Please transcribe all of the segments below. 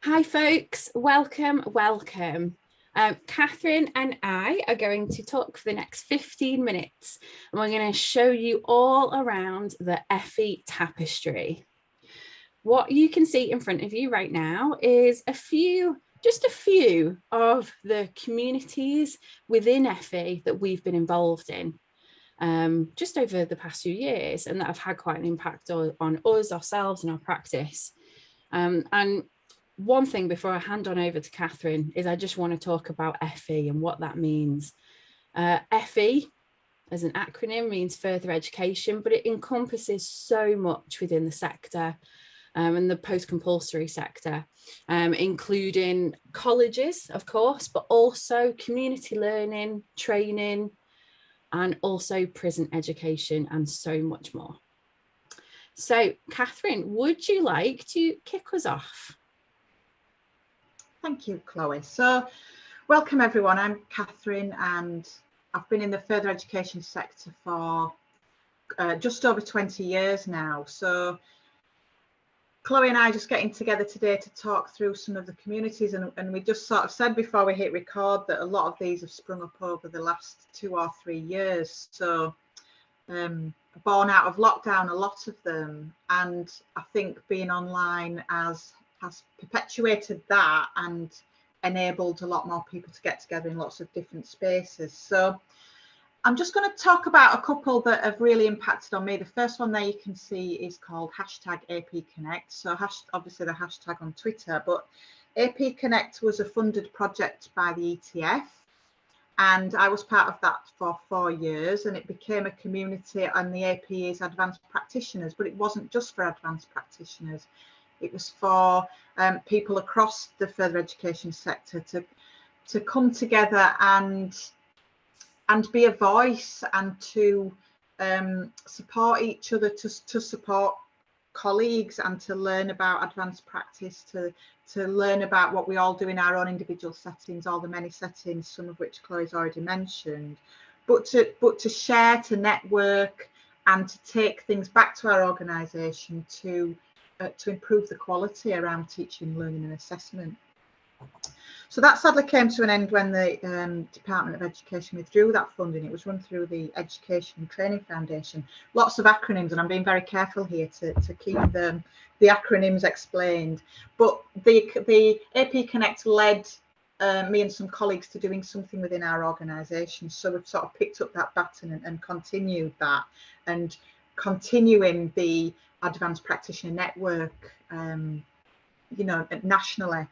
Hi folks, welcome. Kathryn and I are going to talk for the next 15 minutes and we're going to show you all around the FE Tapestry. What you can see in front of you right now is just a few of the communities within FE that we've been involved in just over the past few years and that have had quite an impact on us, ourselves and our practice. And one thing before I hand on over to Kathryn is I just want to talk about FE and what that means. FE as an acronym means further education, but it encompasses so much within the sector and the post-compulsory sector, including colleges, of course, but also community learning, training, and also prison education and so much more. So, Kathryn, would you like to kick us off? Thank you, Chloe. So, welcome everyone. I'm Kathryn and I've been in the further education sector for just over 20 years now. So, Chloe and I are just getting together today to talk through some of the communities, and we just sort of said before we hit record that a lot of these have sprung up over the last 2 or 3 years. So, born out of lockdown, a lot of them, and I think being online has perpetuated that and enabled a lot more people to get together in lots of different spaces. So I'm just going to talk about a couple that have really impacted on me. The first one there you can see is called #APConnect. So obviously the hashtag on Twitter, but AP Connect was a funded project by the ETF. And I was part of that for 4 years, and it became a community, and the AP is advanced practitioners, but it wasn't just for advanced practitioners. It was for people across the further education sector to come together and be a voice and to support each other, to support colleagues and to learn about advanced practice, to learn about what we all do in our own individual settings, all the many settings, some of which Chloe's already mentioned, but to share, to network, and to take things back to our organisation to improve the quality around teaching, learning and assessment. So that sadly came to an end when the Department of Education withdrew that funding. It was run through the Education and Training Foundation. Lots of acronyms, and I'm being very careful here to keep the acronyms explained. But the AP Connect led me and some colleagues to doing something within our organisation. So we've sort of picked up that baton and continued that, and continuing the advanced practitioner network, nationally.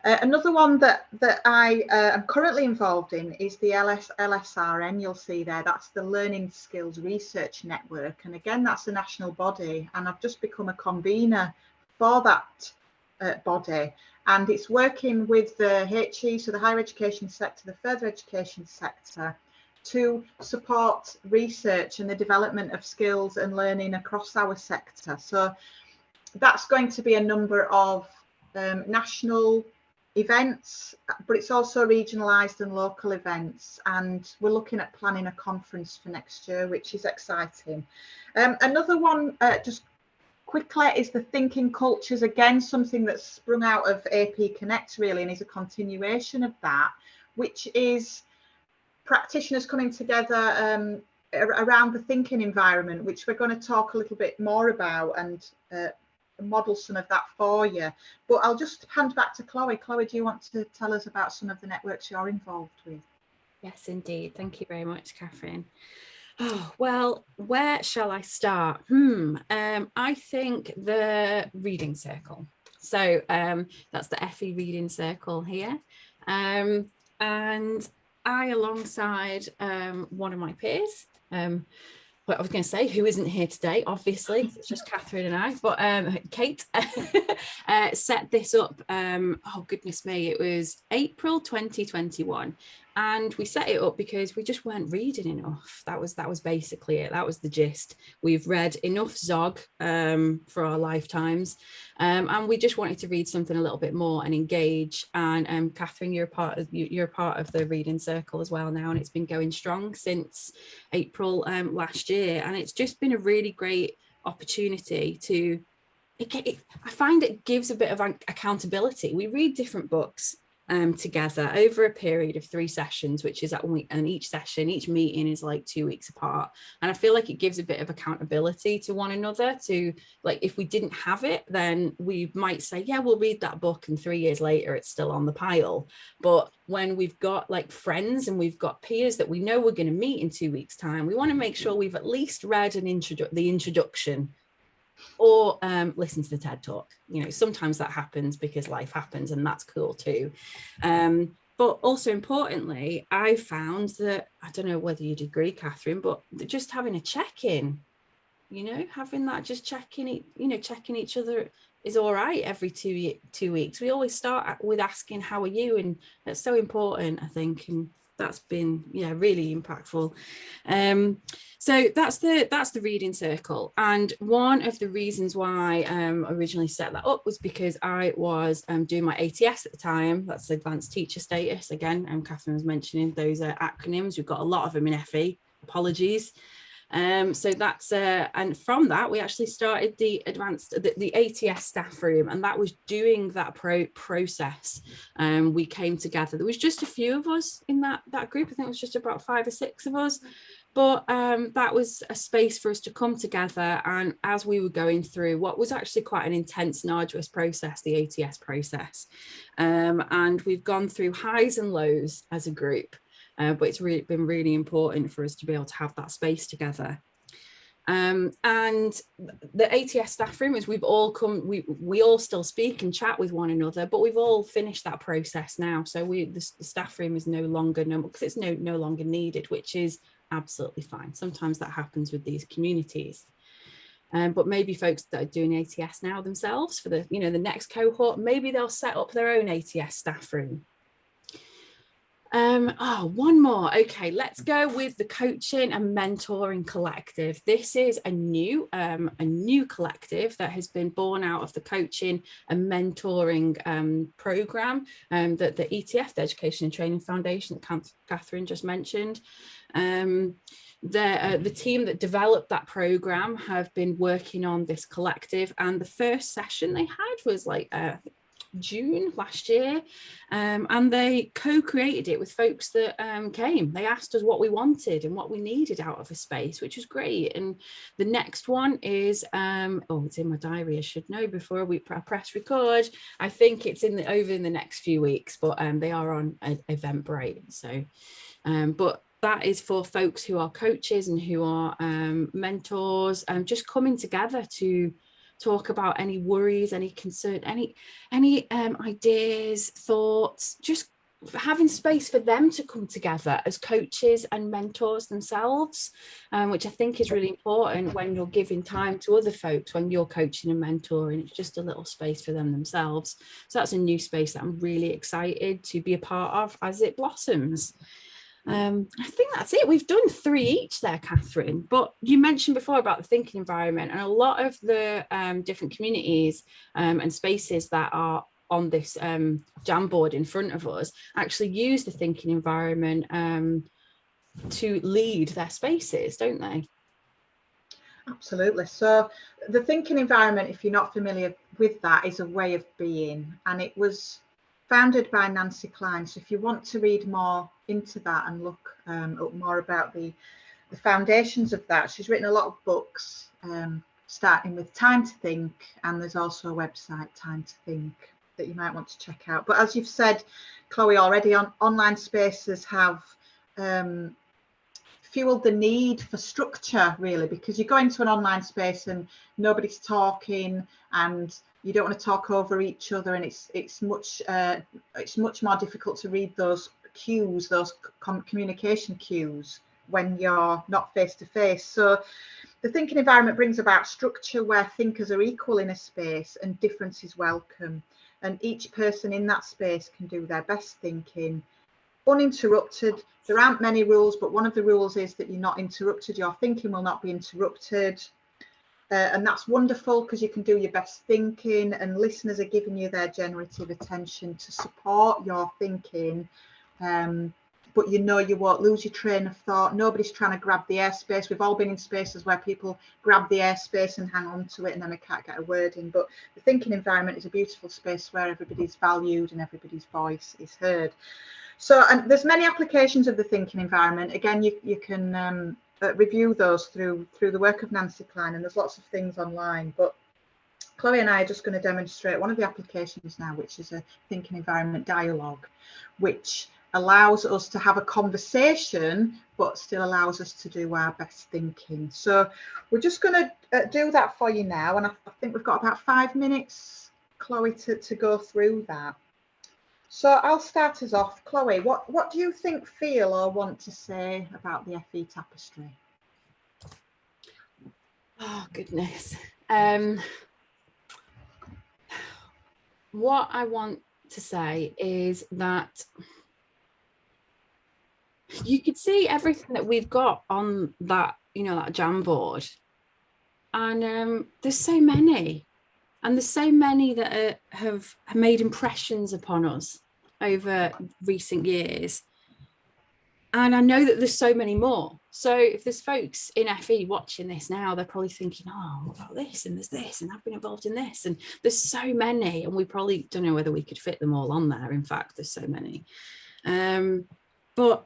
Another one that I am currently involved in is the LSRN. You'll see there, that's the Learning Skills Research Network. And again, that's a national body. And I've just become a convener for that body. And it's working with the HE, so the higher education sector, the further education sector, to support research and the development of skills and learning across our sector. So that's going to be a number of national events, but it's also regionalised and local events, and we're looking at planning a conference for next year, which is exciting. Another one, just quickly, is the Thinking Cultures, again something that's sprung out of AP Connect really, and is a continuation of that, which is practitioners coming together around the thinking environment, which we're going to talk a little bit more about and model some of that for you. But I'll just hand back to Chloe. Chloe, do you want to tell us about some of the networks you're involved with? Yes, indeed. Thank you very much, Kathryn. Oh, well, where shall I start? I think the reading circle. So that's the FE reading circle here. And I, alongside one of my peers, what I was going to say, who isn't here today, obviously, it's just Kathryn and I, but Kate set this up, oh goodness me, it was April 2021. And we set it up because we just weren't reading enough. That was basically it. That was the gist. We've read enough Zog for our lifetimes, and we just wanted to read something a little bit more and engage. And Kathryn, you're part of the reading circle as well now, and it's been going strong since April last year. And it's just been a really great opportunity to I find it gives a bit of accountability. We read different books together over a period of 3 sessions, which is and each session, each meeting is like 2 weeks apart. And I feel like it gives a bit of accountability to one another. To like, if we didn't have it, then we might say, yeah, we'll read that book, and 3 years later it's still on the pile. But when we've got like friends and we've got peers that we know we're going to meet in 2 weeks' time, we want to make sure we've at least read the introduction, or listen to the TED talk. You know, sometimes that happens because life happens, and that's cool too. But also importantly, I found that, I don't know whether you'd agree, Kathryn, but just having a check-in, you know, having that, just checking each other is all right every 2 weeks. We always start with asking, how are you? And that's so important, I think. And that's been, yeah, really impactful. So that's the reading circle. And one of the reasons why I originally set that up was because I was doing my ATS at the time. That's Advanced Teacher Status. Again, Kathryn was mentioning those acronyms. We've got a lot of them in FE. Apologies. So that's and from that we actually started the ATS staff room, and that was doing that process. We came together. There was just a few of us in that group. I think it was just about 5 or 6 of us, but that was a space for us to come together. And as we were going through what was actually quite an intense and arduous process, the ATS process, and we've gone through highs and lows as a group. But it's been really important for us to be able to have that space together. And the ATS staff room is we've all come, we all still speak and chat with one another, but we've all finished that process now. So the staff room is no longer, because it's no longer needed, which is absolutely fine. Sometimes that happens with these communities. But maybe folks that are doing ATS now themselves for the next cohort, maybe they'll set up their own ATS staff room. One more. Okay, let's go with the Coaching and Mentoring Collective. This is a new collective that has been born out of the Coaching and Mentoring program that the ETF, the Education and Training Foundation, that Kathryn just mentioned. The team that developed that program have been working on this collective, and the first session they had was like June last year, and they co-created it with folks that came. They asked us what we wanted and what we needed out of a space, which was great. And the next one is it's in my diary, I should know before we press record. I think it's over in the next few weeks, but they are on Eventbrite. So but that is for folks who are coaches and who are mentors, just coming together to talk about any worries, any concern, any ideas, thoughts, just having space for them to come together as coaches and mentors themselves, which I think is really important when you're giving time to other folks, when you're coaching and mentoring. It's just a little space for them themselves. So that's a new space that I'm really excited to be a part of as it blossoms. I think that's it. We've done 3 each there, Kathryn, but you mentioned before about the thinking environment, and a lot of the different communities and spaces that are on this Jamboard in front of us actually use the thinking environment to lead their spaces, don't they? Absolutely. So the thinking environment, if you're not familiar with that, is a way of being, and it was founded by Nancy Klein. So if you want to read more into that and look up more about the foundations of that, she's written a lot of books, starting with Time to Think, and there's also a website, Time to Think, that you might want to check out. But as you've said, Chloë, already online spaces have fueled the need for structure, really, because you go into an online space and nobody's talking, and you don't want to talk over each other, and it's much more difficult to read those cues, those communication cues, when you're not face to face. So the thinking environment brings about structure where thinkers are equal in a space and difference is welcome, and each person in that space can do their best thinking uninterrupted. There aren't many rules, but one of the rules is that you're not interrupted. Your thinking will not be interrupted. And that's wonderful, because you can do your best thinking, and listeners are giving you their generative attention to support your thinking. but you know you won't lose your train of thought. Nobody's trying to grab the airspace. We've all been in spaces where people grab the airspace and hang on to it, and then we can't get a word in. But the thinking environment is a beautiful space where everybody's valued and everybody's voice is heard. So, and there's many applications of the thinking environment. Again, you can review those through the work of Nancy Klein, and there's lots of things online. But Chloe and I are just going to demonstrate one of the applications now, which is a thinking environment dialogue, which allows us to have a conversation, but still allows us to do our best thinking. So we're just going to do that for you now. And I think we've got about 5 minutes, Chloe, to go through that. So I'll start us off. Chloe, what do you think, feel, or want to say about the FE Tapestry? Oh, goodness. What I want to say is that you could see everything that we've got on that, that Jamboard. And there's so many. And there's so many that have made impressions upon us over recent years. And I know that there's so many more. So if there's folks in FE watching this now, they're probably thinking, oh, what about this? And there's this, and I've been involved in this. And there's so many, and we probably don't know whether we could fit them all on there. In fact, there's so many. But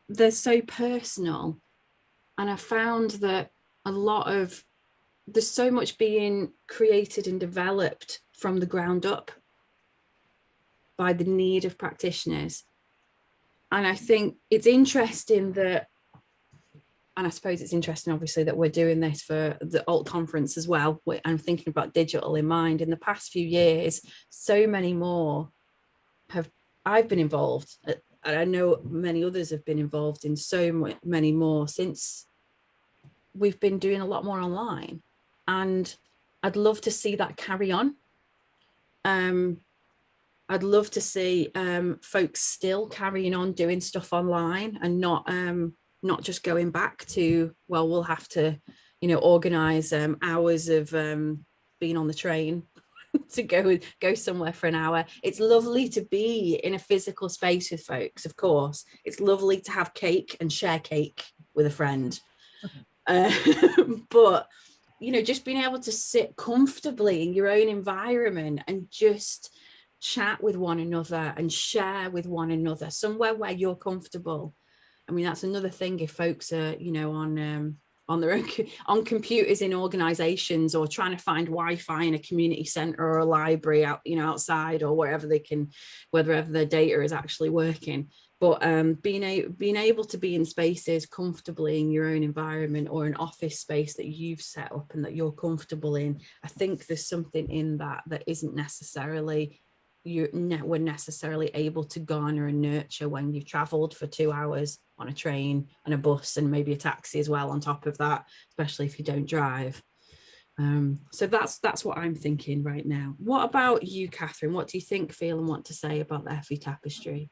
they're so personal. And I found that there's so much being created and developed from the ground up by the need of practitioners. And I think it's interesting that, and I suppose it's interesting, obviously, that we're doing this for the Alt conference as well. I'm thinking about digital in mind. In the past few years, so many more I've been involved. And I know many others have been involved in so many more since we've been doing a lot more online. And I'd love to see that carry on. I'd love to see folks still carrying on doing stuff online and not just going back to, well, we'll have to, organise hours of being on the train to go somewhere for an hour. It's lovely to be in a physical space with folks, of course. It's lovely to have cake and share cake with a friend. But, just being able to sit comfortably in your own environment and just chat with one another and share with one another somewhere where you're comfortable. I mean, that's another thing. If folks are, on their own, on computers in organizations, or trying to find Wi-Fi in a community center or a library out, outside, or wherever their data is actually working. But being able to be in spaces comfortably in your own environment, or an office space that you've set up and that you're comfortable in, I think there's something in that isn't necessarily we're necessarily able to garner and nurture when you've traveled for 2 hours on a train and a bus and maybe a taxi as well on top of that, especially if you don't drive. So that's what I'm thinking right now. What about you, Kathryn? What do you think, feel, and want to say about the FE Tapestry?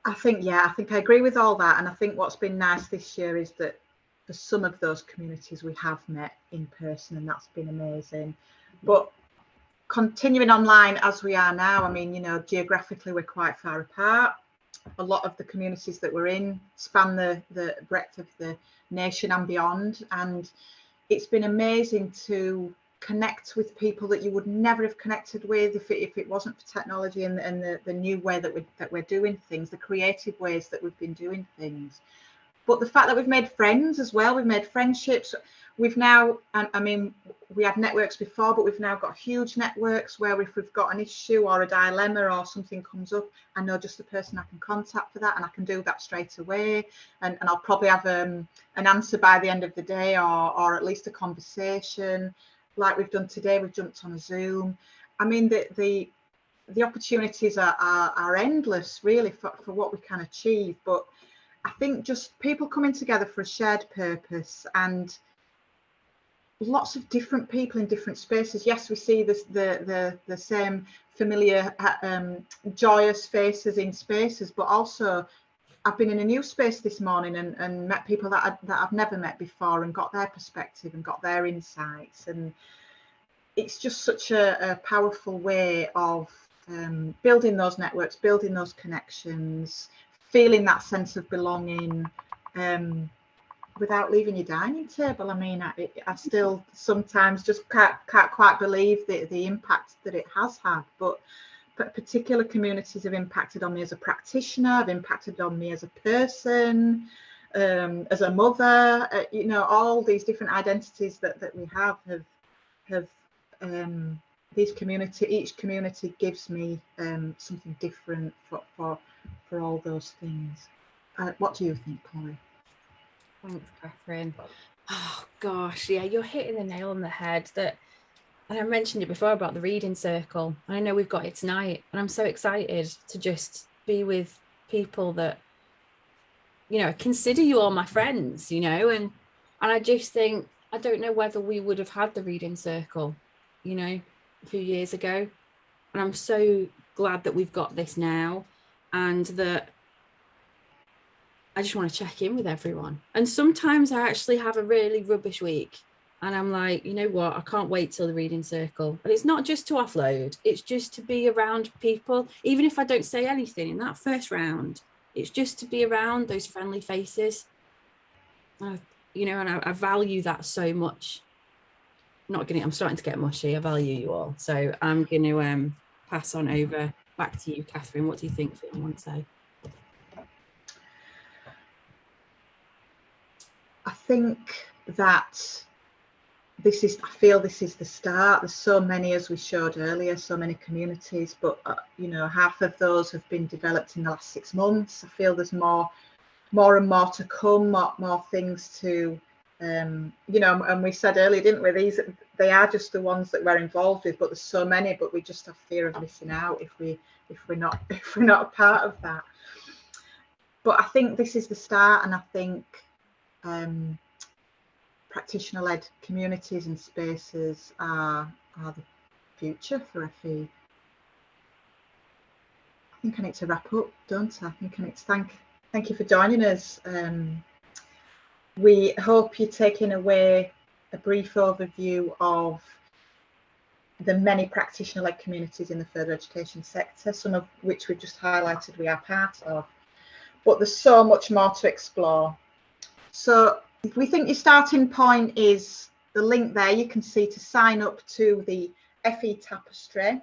I think I agree with all that. And I think what's been nice this year is that for some of those communities we have met in person, and that's been amazing. But continuing online as we are now, I mean, geographically we're quite far apart. A lot of the communities that we're in span the breadth of the nation and beyond, and it's been amazing to connect with people that you would never have connected with if it wasn't for technology and the new way that we're doing things, the creative ways that we've been doing things. But the fact that we've made friends as well, we've made friendships. We've now, I mean, we had networks before, but we've now got huge networks where if we've got an issue or a dilemma or something comes up, I know just the person I can contact for that, and I can do that straight away. And I'll probably have an answer by the end of the day, or at least a conversation like we've done today. We've jumped on a Zoom. I mean, the opportunities are endless, really, for what we can achieve. But I think just people coming together for a shared purpose, and lots of different people in different spaces. Yes, we see the same familiar joyous faces in spaces, but also I've been in a new space this morning and met people that I've never met before, and got their perspective and got their insights. And it's just such a powerful way of building those networks, building those connections, feeling that sense of belonging, without leaving your dining table. I mean, I still sometimes just can't quite believe the impact that it has had, but particular communities have impacted on me as a practitioner, have impacted on me as a person, as a mother. You know, all these different identities that we have each community gives me something different for all those things. What do you think, Chloë? Thanks, Kathryn. Oh gosh, yeah, you're hitting the nail on the head. That, and I mentioned it before about the reading circle. I know we've got it tonight, and I'm so excited to just be with people that, you know, consider you all my friends, you know, and I just think, I don't know whether we would have had the reading circle, you know, a few years ago. And I'm so glad that we've got this now, and that I just want to check in with everyone. And sometimes I actually have a really rubbish week, and I'm like, you know what, I can't wait till the reading circle. And it's not just to offload, it's just to be around people. Even if I don't say anything in that first round, it's just to be around those friendly faces. You know, and I value that so much. I'm starting to get mushy. I value you all. So I'm going to pass on over back to you, Kathryn. What do you think you want to say? I think that I feel this is the start. There's so many, as we showed earlier, so many communities, but you know, half of those have been developed in the last 6 months. I feel there's more and more to come, more things to, you know, and we said earlier, didn't we, they are just the ones that we're involved with, but there's so many, but we just have fear of missing out if we're not a part of that. But I think this is the start, and I think practitioner-led communities and spaces are the future for FE. I think I need to wrap up, don't I? I think I need to thank you for joining us. We hope you're taking away a brief overview of the many practitioner-led communities in the further education sector, some of which we've just highlighted we are part of. But there's so much more to explore. So if we think your starting point is the link there, you can see to sign up to the FE Tapestry.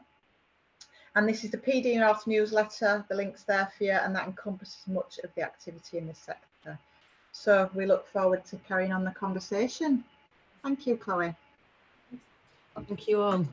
And this is the PD North newsletter, the link's there for you, and that encompasses much of the activity in this sector. So we look forward to carrying on the conversation. Thank you, Chloë. Thank you all.